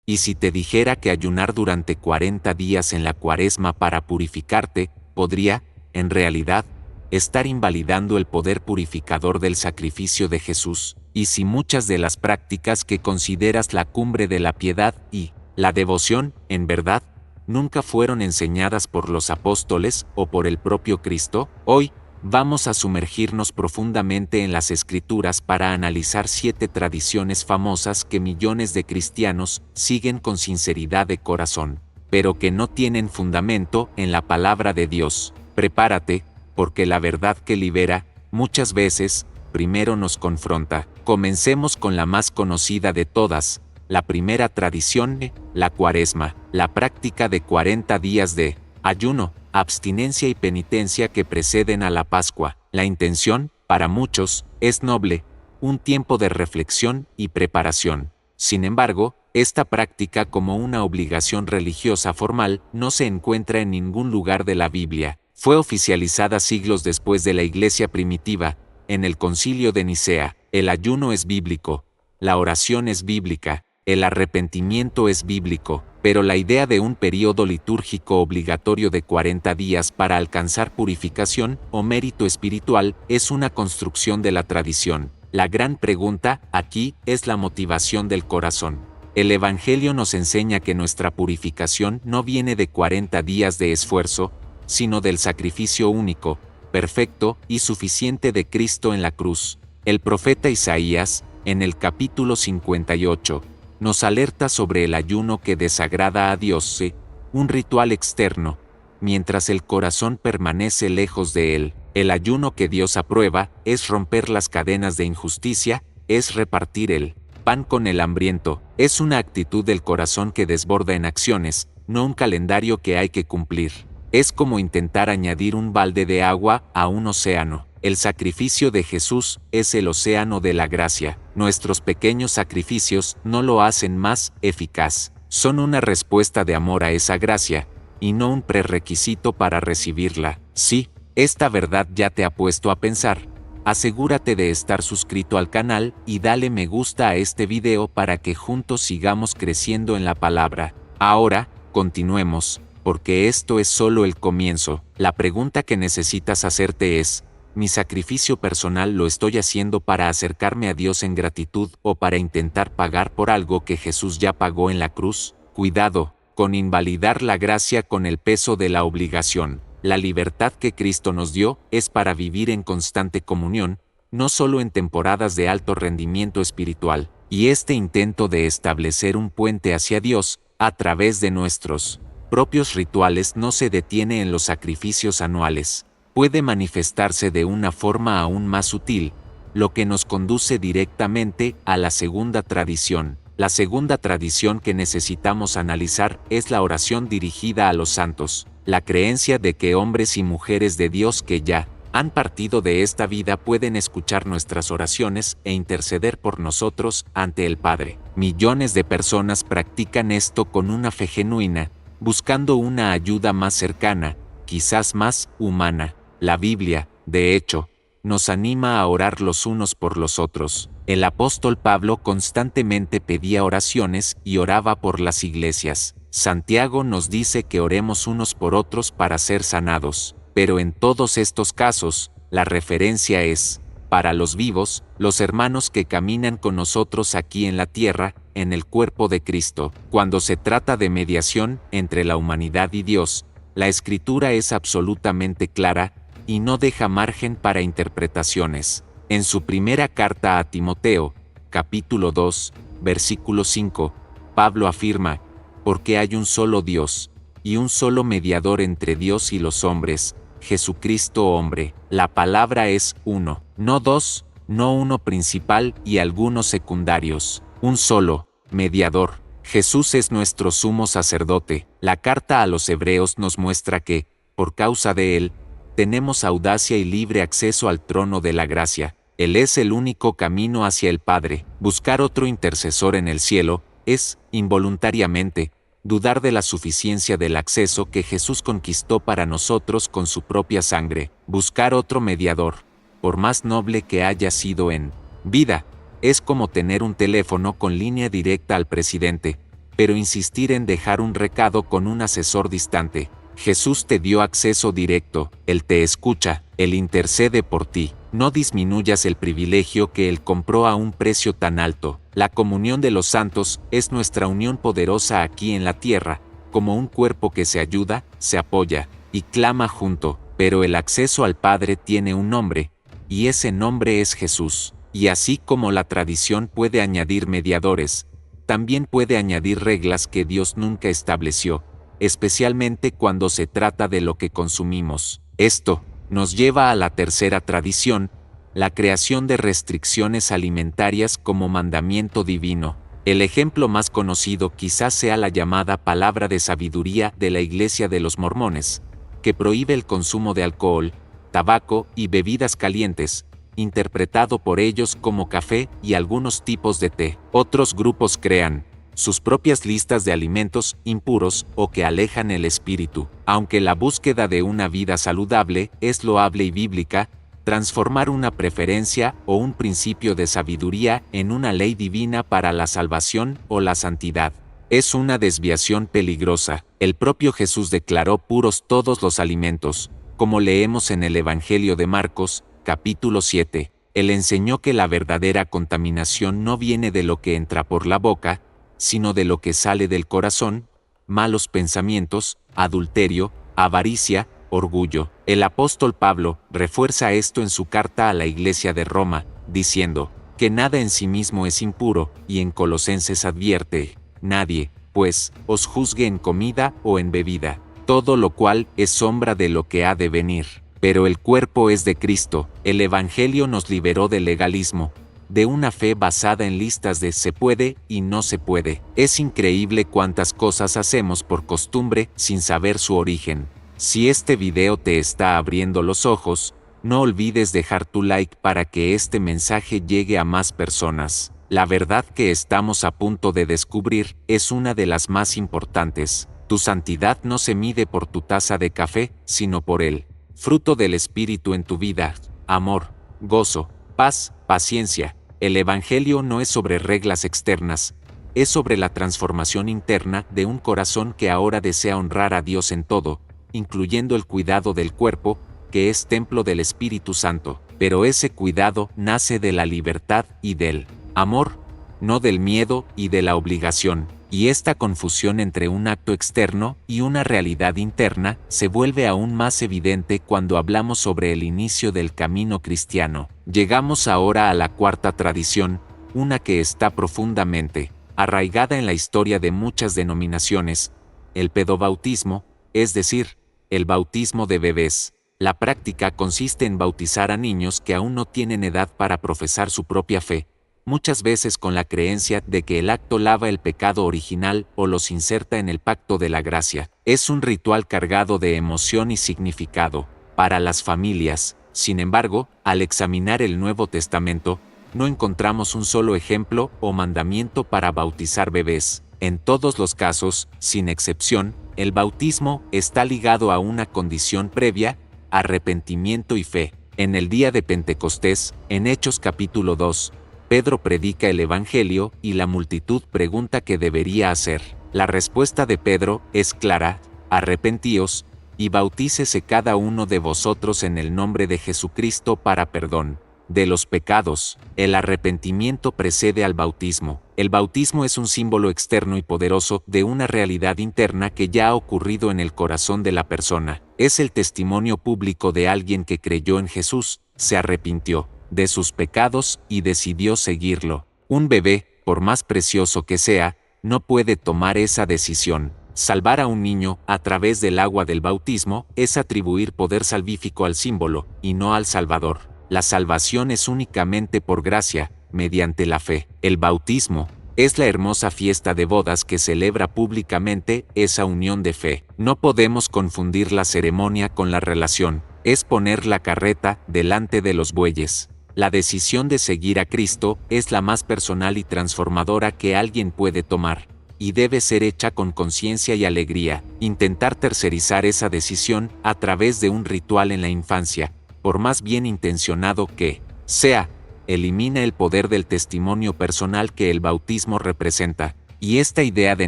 Y si te dijera que ayunar durante 40 días en la Cuaresma para purificarte, podría, en realidad, estar invalidando el poder purificador del sacrificio de Jesús, y si muchas de las prácticas que consideras la cumbre de la piedad y la devoción, en verdad, nunca fueron enseñadas por los apóstoles o por el propio Cristo, hoy, vamos a sumergirnos profundamente en las Escrituras para analizar 7 tradiciones famosas que millones de cristianos siguen con sinceridad de corazón, pero que no tienen fundamento en la palabra de Dios. Prepárate, porque la verdad que libera, muchas veces, primero nos confronta. Comencemos con la más conocida de todas, la primera tradición, la Cuaresma, la práctica de 40 días de ayuno, abstinencia y penitencia que preceden a la Pascua. La intención, para muchos, es noble, un tiempo de reflexión y preparación. Sin embargo, esta práctica como una obligación religiosa formal no se encuentra en ningún lugar de la Biblia. Fue oficializada siglos después de la Iglesia primitiva, en el Concilio de Nicea. El ayuno es bíblico, la oración es bíblica, el arrepentimiento es bíblico, pero la idea de un período litúrgico obligatorio de 40 días para alcanzar purificación o mérito espiritual es una construcción de la tradición. La gran pregunta aquí es la motivación del corazón. El Evangelio nos enseña que nuestra purificación no viene de 40 días de esfuerzo, sino del sacrificio único, perfecto y suficiente de Cristo en la cruz. El profeta Isaías, en el capítulo 58, nos alerta sobre el ayuno que desagrada a Dios, un ritual externo, mientras el corazón permanece lejos de él. El ayuno que Dios aprueba es romper las cadenas de injusticia, es repartir el pan con el hambriento, es una actitud del corazón que desborda en acciones, no un calendario que hay que cumplir. Es como intentar añadir un balde de agua a un océano. El sacrificio de Jesús es el océano de la gracia. Nuestros pequeños sacrificios no lo hacen más eficaz. Son una respuesta de amor a esa gracia, y no un prerequisito para recibirla. Sí, esta verdad ya te ha puesto a pensar. Asegúrate de estar suscrito al canal y dale me gusta a este video para que juntos sigamos creciendo en la palabra. Ahora, continuemos, porque esto es solo el comienzo. La pregunta que necesitas hacerte es, ¿mi sacrificio personal lo estoy haciendo para acercarme a Dios en gratitud o para intentar pagar por algo que Jesús ya pagó en la cruz? Cuidado con invalidar la gracia con el peso de la obligación. La libertad que Cristo nos dio es para vivir en constante comunión, no solo en temporadas de alto rendimiento espiritual, y este intento de establecer un puente hacia Dios, a través de nuestros propios rituales no se detiene en los sacrificios anuales. Puede manifestarse de una forma aún más sutil, lo que nos conduce directamente a la segunda tradición. La segunda tradición que necesitamos analizar es la oración dirigida a los santos, la creencia de que hombres y mujeres de Dios que ya han partido de esta vida pueden escuchar nuestras oraciones e interceder por nosotros ante el Padre. Millones de personas practican esto con una fe genuina, buscando una ayuda más cercana, quizás más humana. La Biblia, de hecho, nos anima a orar los unos por los otros. El apóstol Pablo constantemente pedía oraciones y oraba por las iglesias. Santiago nos dice que oremos unos por otros para ser sanados, pero en todos estos casos, la referencia es, para los vivos, los hermanos que caminan con nosotros aquí en la tierra, en el cuerpo de Cristo. Cuando se trata de mediación entre la humanidad y Dios, la Escritura es absolutamente clara y no deja margen para interpretaciones. En su primera carta a Timoteo, capítulo 2, versículo 5, Pablo afirma, porque hay un solo Dios, y un solo mediador entre Dios y los hombres, Jesucristo hombre. La palabra es uno, no dos, no uno principal y algunos secundarios, un solo mediador. Jesús es nuestro sumo sacerdote. La carta a los Hebreos nos muestra que, por causa de él, tenemos audacia y libre acceso al trono de la gracia. Él es el único camino hacia el Padre. Buscar otro intercesor en el cielo es, involuntariamente, dudar de la suficiencia del acceso que Jesús conquistó para nosotros con su propia sangre. Buscar otro mediador, por más noble que haya sido en vida, es como tener un teléfono con línea directa al presidente, pero insistir en dejar un recado con un asesor distante. Jesús te dio acceso directo, Él te escucha, Él intercede por ti. No disminuyas el privilegio que Él compró a un precio tan alto. La comunión de los santos es nuestra unión poderosa aquí en la tierra, como un cuerpo que se ayuda, se apoya y clama junto, pero el acceso al Padre tiene un nombre, y ese nombre es Jesús. Y así como la tradición puede añadir mediadores, también puede añadir reglas que Dios nunca estableció, especialmente cuando se trata de lo que consumimos. Esto nos lleva a la tercera tradición, la creación de restricciones alimentarias como mandamiento divino. El ejemplo más conocido quizás sea la llamada palabra de sabiduría de la Iglesia de los Mormones, que prohíbe el consumo de alcohol, tabaco y bebidas calientes, interpretado por ellos como café y algunos tipos de té. Otros grupos crean sus propias listas de alimentos impuros o que alejan el espíritu. Aunque la búsqueda de una vida saludable es loable y bíblica, transformar una preferencia o un principio de sabiduría en una ley divina para la salvación o la santidad es una desviación peligrosa. El propio Jesús declaró puros todos los alimentos, como leemos en el Evangelio de Marcos, capítulo 7. Él enseñó que la verdadera contaminación no viene de lo que entra por la boca, sino de lo que sale del corazón: malos pensamientos, adulterio, avaricia, orgullo. El apóstol Pablo refuerza esto en su carta a la iglesia de Roma, diciendo que nada en sí mismo es impuro, y en Colosenses advierte: nadie, pues, os juzgue en comida o en bebida, todo lo cual es sombra de lo que ha de venir. Pero el cuerpo es de Cristo. El Evangelio nos liberó del legalismo, de una fe basada en listas de se puede y no se puede. Es increíble cuántas cosas hacemos por costumbre sin saber su origen. Si este video te está abriendo los ojos, no olvides dejar tu like para que este mensaje llegue a más personas. La verdad que estamos a punto de descubrir es una de las más importantes. Tu santidad no se mide por tu taza de café, sino por el fruto del Espíritu en tu vida: amor, gozo, paz, paciencia. El Evangelio no es sobre reglas externas, es sobre la transformación interna de un corazón que ahora desea honrar a Dios en todo, incluyendo el cuidado del cuerpo, que es templo del Espíritu Santo. Pero ese cuidado nace de la libertad y del amor, no del miedo y de la obligación. Y esta confusión entre un acto externo y una realidad interna se vuelve aún más evidente cuando hablamos sobre el inicio del camino cristiano. Llegamos ahora a la cuarta tradición, una que está profundamente arraigada en la historia de muchas denominaciones: el pedobautismo, es decir, el bautismo de bebés. La práctica consiste en bautizar a niños que aún no tienen edad para profesar su propia fe, muchas veces con la creencia de que el acto lava el pecado original o los inserta en el pacto de la gracia. Es un ritual cargado de emoción y significado para las familias. Sin embargo, al examinar el Nuevo Testamento, no encontramos un solo ejemplo o mandamiento para bautizar bebés. En todos los casos, sin excepción, el bautismo está ligado a una condición previa: arrepentimiento y fe. En el día de Pentecostés, en Hechos capítulo 2, Pedro predica el Evangelio y la multitud pregunta qué debería hacer. La respuesta de Pedro es clara: arrepentíos, y bautícese cada uno de vosotros en el nombre de Jesucristo para perdón de los pecados. El arrepentimiento precede al bautismo. El bautismo es un símbolo externo y poderoso de una realidad interna que ya ha ocurrido en el corazón de la persona. Es el testimonio público de alguien que creyó en Jesús, se arrepintió de sus pecados y decidió seguirlo. Un bebé, por más precioso que sea, no puede tomar esa decisión. Salvar a un niño a través del agua del bautismo es atribuir poder salvífico al símbolo y no al Salvador. La salvación es únicamente por gracia, mediante la fe. El bautismo es la hermosa fiesta de bodas que celebra públicamente esa unión de fe. No podemos confundir la ceremonia con la relación. Es poner la carreta delante de los bueyes. La decisión de seguir a Cristo es la más personal y transformadora que alguien puede tomar, y debe ser hecha con conciencia y alegría. Intentar tercerizar esa decisión a través de un ritual en la infancia, por más bien intencionado que sea, elimina el poder del testimonio personal que el bautismo representa. Y esta idea de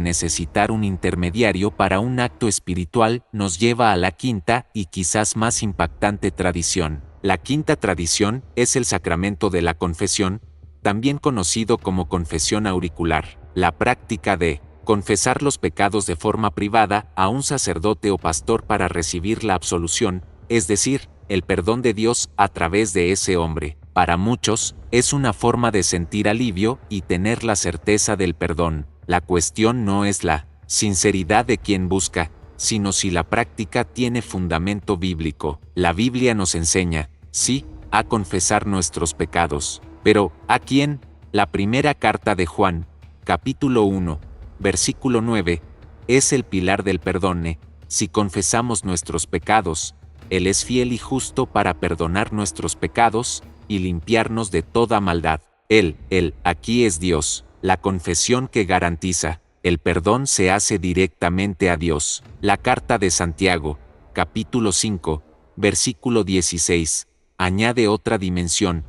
necesitar un intermediario para un acto espiritual nos lleva a la quinta y quizás más impactante tradición. La quinta tradición es el sacramento de la confesión, también conocido como confesión auricular, la práctica de confesar los pecados de forma privada a un sacerdote o pastor para recibir la absolución, es decir, el perdón de Dios a través de ese hombre. Para muchos, es una forma de sentir alivio y tener la certeza del perdón. La cuestión no es la sinceridad de quien busca, sino si la práctica tiene fundamento bíblico. La Biblia nos enseña, sí, a confesar nuestros pecados. Pero, ¿a quién? La primera carta de Juan, capítulo 1, versículo 9, es el pilar del perdón. Si confesamos nuestros pecados, Él es fiel y justo para perdonar nuestros pecados y limpiarnos de toda maldad. Él, aquí es Dios. La confesión que garantiza el perdón se hace directamente a Dios. La carta de Santiago, capítulo 5, versículo 16, añade otra dimensión.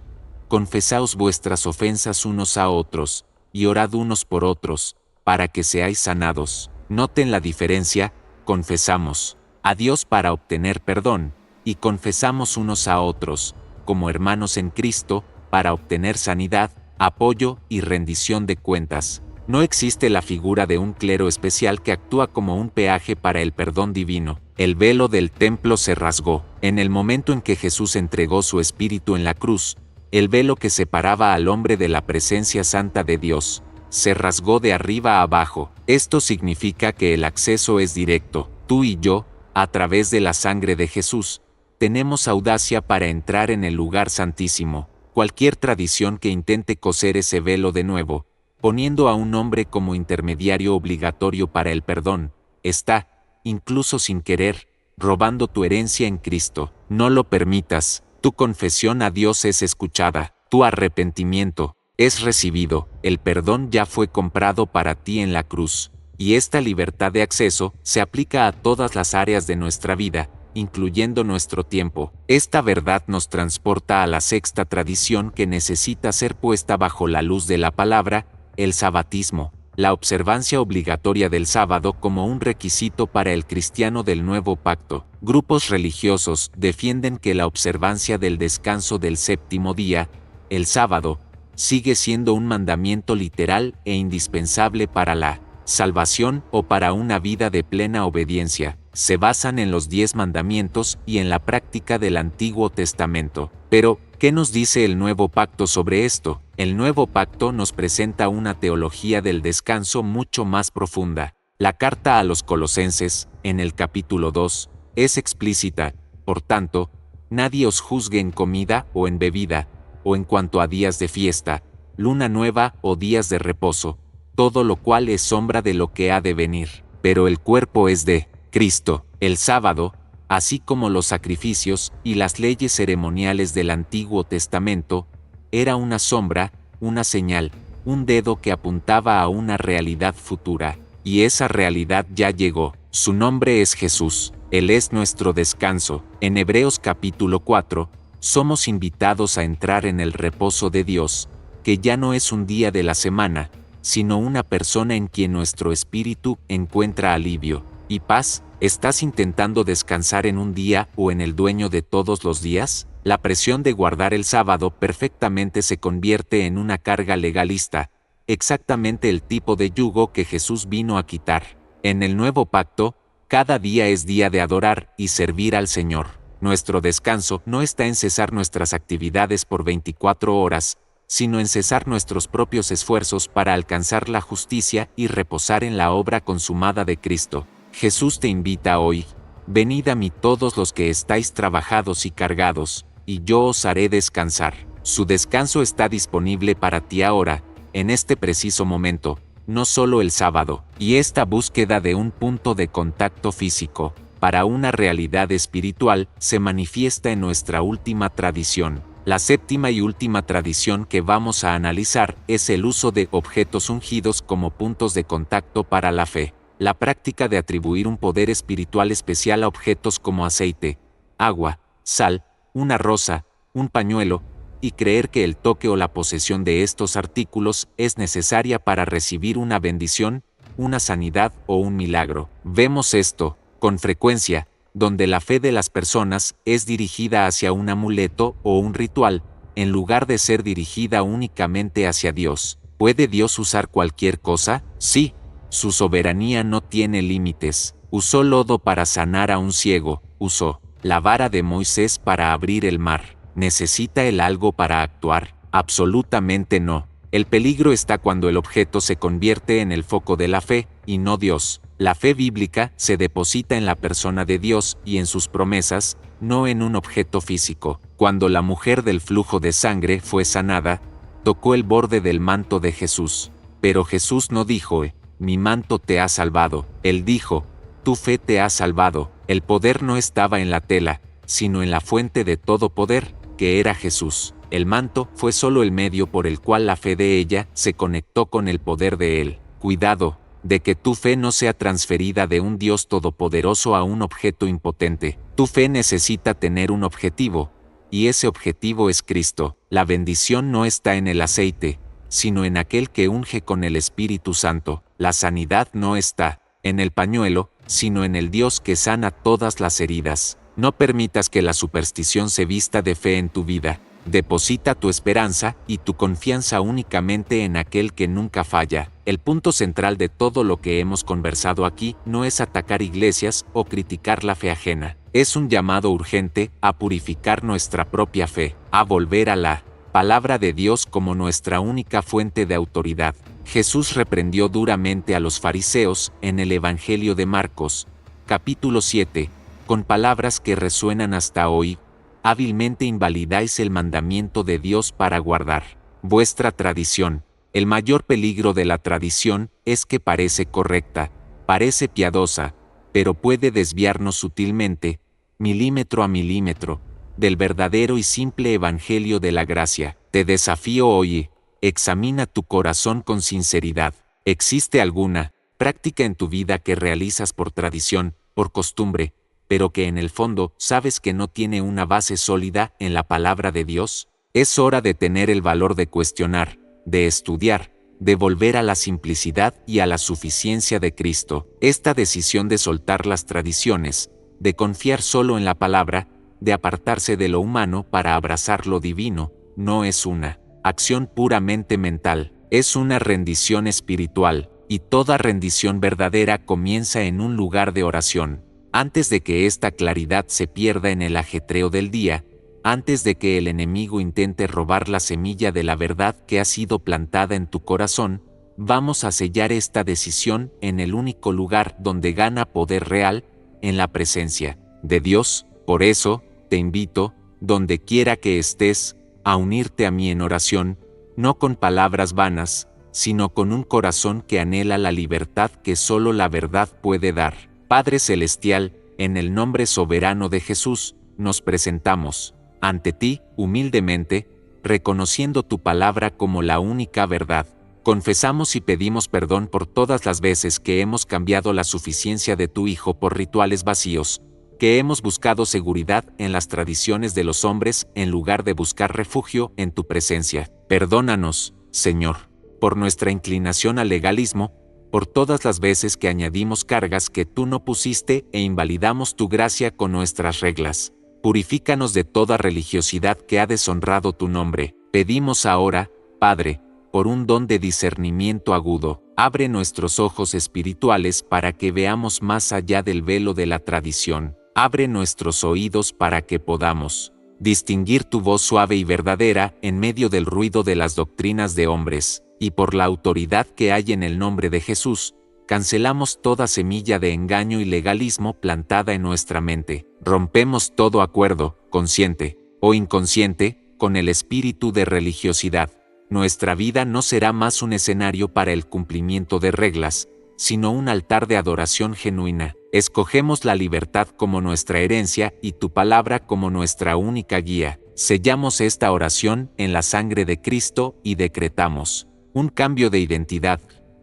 Confesaos vuestras ofensas unos a otros, y orad unos por otros, para que seáis sanados. Noten la diferencia, confesamos a Dios para obtener perdón, y confesamos unos a otros, como hermanos en Cristo, para obtener sanidad, apoyo y rendición de cuentas. No existe la figura de un clero especial que actúa como un peaje para el perdón divino. El velo del templo se rasgó. En el momento en que Jesús entregó su espíritu en la cruz, el velo que separaba al hombre de la presencia santa de Dios se rasgó de arriba a abajo. Esto significa que el acceso es directo. Tú y yo, a través de la sangre de Jesús, tenemos audacia para entrar en el lugar santísimo. Cualquier tradición que intente coser ese velo de nuevo, poniendo a un hombre como intermediario obligatorio para el perdón, está, incluso sin querer, robando tu herencia en Cristo. No lo permitas. Tu confesión a Dios es escuchada, tu arrepentimiento es recibido, el perdón ya fue comprado para ti en la cruz, y esta libertad de acceso se aplica a todas las áreas de nuestra vida, incluyendo nuestro tiempo. Esta verdad nos transporta a la sexta tradición que necesita ser puesta bajo la luz de la palabra, el sabatismo, la observancia obligatoria del sábado como un requisito para el cristiano del nuevo pacto. Grupos religiosos defienden que la observancia del descanso del séptimo día, el sábado, sigue siendo un mandamiento literal e indispensable para la salvación o para una vida de plena obediencia. Se basan en los 10 mandamientos y en la práctica del Antiguo Testamento. Pero, ¿qué nos dice el Nuevo Pacto sobre esto? El Nuevo Pacto nos presenta una teología del descanso mucho más profunda. La carta a los Colosenses, en el capítulo 2, es explícita. Por tanto, nadie os juzgue en comida o en bebida, o en cuanto a días de fiesta, luna nueva o días de reposo, todo lo cual es sombra de lo que ha de venir. Pero el cuerpo es de Cristo. El sábado, así como los sacrificios y las leyes ceremoniales del Antiguo Testamento, era una sombra, una señal, un dedo que apuntaba a una realidad futura, y esa realidad ya llegó. Su nombre es Jesús. Él es nuestro descanso. En Hebreos capítulo 4, somos invitados a entrar en el reposo de Dios, que ya no es un día de la semana, sino una persona en quien nuestro espíritu encuentra alivio y paz. ¿Estás intentando descansar en un día o en el dueño de todos los días? La presión de guardar el sábado perfectamente se convierte en una carga legalista, exactamente el tipo de yugo que Jesús vino a quitar. En el nuevo pacto, cada día es día de adorar y servir al Señor. Nuestro descanso no está en cesar nuestras actividades por 24 horas, sino en cesar nuestros propios esfuerzos para alcanzar la justicia y reposar en la obra consumada de Cristo. Jesús te invita hoy: venid a mí todos los que estáis trabajados y cargados, y yo os haré descansar. Su descanso está disponible para ti ahora, en este preciso momento, no solo el sábado, y esta búsqueda de un punto de contacto físico para una realidad espiritual se manifiesta en nuestra última tradición. La séptima y última tradición que vamos a analizar es el uso de objetos ungidos como puntos de contacto para la fe. La práctica de atribuir un poder espiritual especial a objetos como aceite, agua, sal, una rosa, un pañuelo, y creer que el toque o la posesión de estos artículos es necesaria para recibir una bendición, una sanidad o un milagro. Vemos esto, con frecuencia, donde la fe de las personas es dirigida hacia un amuleto o un ritual, en lugar de ser dirigida únicamente hacia Dios. ¿Puede Dios usar cualquier cosa? Sí. Su soberanía no tiene límites. Usó lodo para sanar a un ciego, usó la vara de Moisés para abrir el mar. ¿Necesita él algo para actuar? Absolutamente no. El peligro está cuando el objeto se convierte en el foco de la fe, y no Dios. La fe bíblica se deposita en la persona de Dios y en sus promesas, no en un objeto físico. Cuando la mujer del flujo de sangre fue sanada, tocó el borde del manto de Jesús. Pero Jesús no dijo, mi manto te ha salvado. Él dijo, tu fe te ha salvado. El poder no estaba en la tela, sino en la fuente de todo poder, que era Jesús. El manto fue solo el medio por el cual la fe de ella se conectó con el poder de Él. Cuidado, de que tu fe no sea transferida de un Dios todopoderoso a un objeto impotente. Tu fe necesita tener un objetivo, y ese objetivo es Cristo. La bendición no está en el aceite, sino en aquel que unge con el Espíritu Santo. La sanidad no está en el pañuelo, sino en el Dios que sana todas las heridas. No permitas que la superstición se vista de fe en tu vida. Deposita tu esperanza y tu confianza únicamente en aquel que nunca falla. El punto central de todo lo que hemos conversado aquí no es atacar iglesias o criticar la fe ajena. Es un llamado urgente a purificar nuestra propia fe, a volver a la palabra de Dios como nuestra única fuente de autoridad. Jesús reprendió duramente a los fariseos en el Evangelio de Marcos, capítulo 7, con palabras que resuenan hasta hoy. Hábilmente invalidáis el mandamiento de Dios para guardar vuestra tradición. El mayor peligro de la tradición es que parece correcta, parece piadosa, pero puede desviarnos sutilmente, milímetro a milímetro, del verdadero y simple evangelio de la gracia. Te desafío hoy, examina tu corazón con sinceridad. ¿Existe alguna práctica en tu vida que realizas por tradición, por costumbre, pero que en el fondo sabes que no tiene una base sólida en la palabra de Dios? Es hora de tener el valor de cuestionar, de estudiar, de volver a la simplicidad y a la suficiencia de Cristo. Esta decisión de soltar las tradiciones, de confiar solo en la palabra, de apartarse de lo humano para abrazar lo divino, no es una acción puramente mental, es una rendición espiritual, y toda rendición verdadera comienza en un lugar de oración. Antes de que esta claridad se pierda en el ajetreo del día, antes de que el enemigo intente robar la semilla de la verdad que ha sido plantada en tu corazón, vamos a sellar esta decisión en el único lugar donde gana poder real, en la presencia de Dios. Por eso, te invito, donde quiera que estés, a unirte a mí en oración, no con palabras vanas, sino con un corazón que anhela la libertad que solo la verdad puede dar. Padre Celestial, en el nombre soberano de Jesús, nos presentamos ante ti, humildemente, reconociendo tu palabra como la única verdad. Confesamos y pedimos perdón por todas las veces que hemos cambiado la suficiencia de tu Hijo por rituales vacíos, que hemos buscado seguridad en las tradiciones de los hombres en lugar de buscar refugio en tu presencia. Perdónanos, Señor, por nuestra inclinación al legalismo, por todas las veces que añadimos cargas que tú no pusiste e invalidamos tu gracia con nuestras reglas. Purifícanos de toda religiosidad que ha deshonrado tu nombre. Pedimos ahora, Padre, por un don de discernimiento agudo, abre nuestros ojos espirituales para que veamos más allá del velo de la tradición. Abre nuestros oídos para que podamos distinguir tu voz suave y verdadera en medio del ruido de las doctrinas de hombres, y por la autoridad que hay en el nombre de Jesús, cancelamos toda semilla de engaño y legalismo plantada en nuestra mente. Rompemos todo acuerdo, consciente o inconsciente, con el espíritu de religiosidad. Nuestra vida no será más un escenario para el cumplimiento de reglas, sino un altar de adoración genuina. Escogemos la libertad como nuestra herencia y tu palabra como nuestra única guía. Sellamos esta oración en la sangre de Cristo y decretamos un cambio de identidad.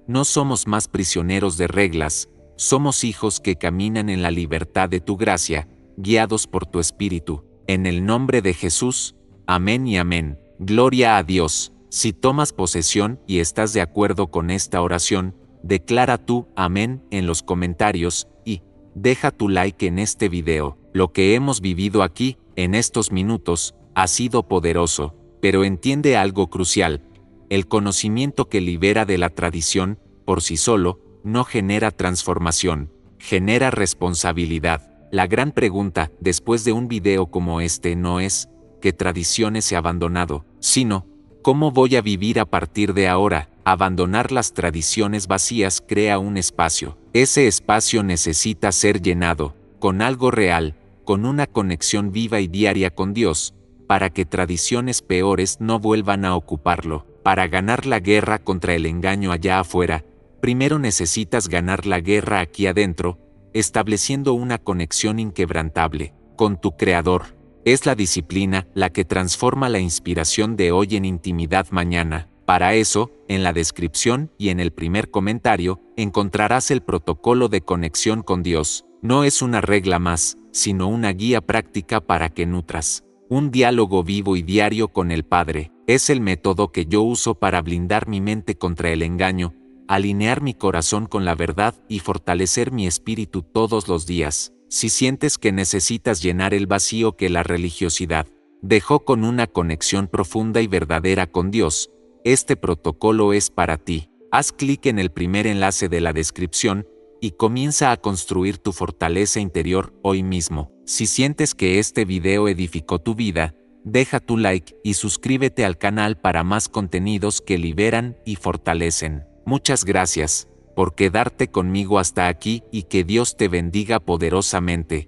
No somos más prisioneros de reglas, somos hijos que caminan en la libertad de tu gracia, guiados por tu Espíritu. En el nombre de Jesús, amén y amén. Gloria a Dios. Si tomas posesión y estás de acuerdo con esta oración, declara tu amén en los comentarios y deja tu like en este video. Lo que hemos vivido aquí, en estos minutos, ha sido poderoso, pero entiende algo crucial. El conocimiento que libera de la tradición, por sí solo, no genera transformación, genera responsabilidad. La gran pregunta, después de un video como este, no es ¿qué tradiciones he abandonado?, sino ¿cómo voy a vivir a partir de ahora? Abandonar las tradiciones vacías crea un espacio. Ese espacio necesita ser llenado con algo real, con una conexión viva y diaria con Dios, para que tradiciones peores no vuelvan a ocuparlo. Para ganar la guerra contra el engaño allá afuera, primero necesitas ganar la guerra aquí adentro, estableciendo una conexión inquebrantable con tu Creador. Es la disciplina la que transforma la inspiración de hoy en intimidad mañana. Para eso, en la descripción y en el primer comentario, encontrarás el protocolo de conexión con Dios. No es una regla más, sino una guía práctica para que nutras un diálogo vivo y diario con el Padre. Es el método que yo uso para blindar mi mente contra el engaño, alinear mi corazón con la verdad y fortalecer mi espíritu todos los días. Si sientes que necesitas llenar el vacío que la religiosidad dejó con una conexión profunda y verdadera con Dios, este protocolo es para ti. Haz clic en el primer enlace de la descripción y comienza a construir tu fortaleza interior hoy mismo. Si sientes que este video edificó tu vida, deja tu like y suscríbete al canal para más contenidos que liberan y fortalecen. Muchas gracias por quedarte conmigo hasta aquí y que Dios te bendiga poderosamente.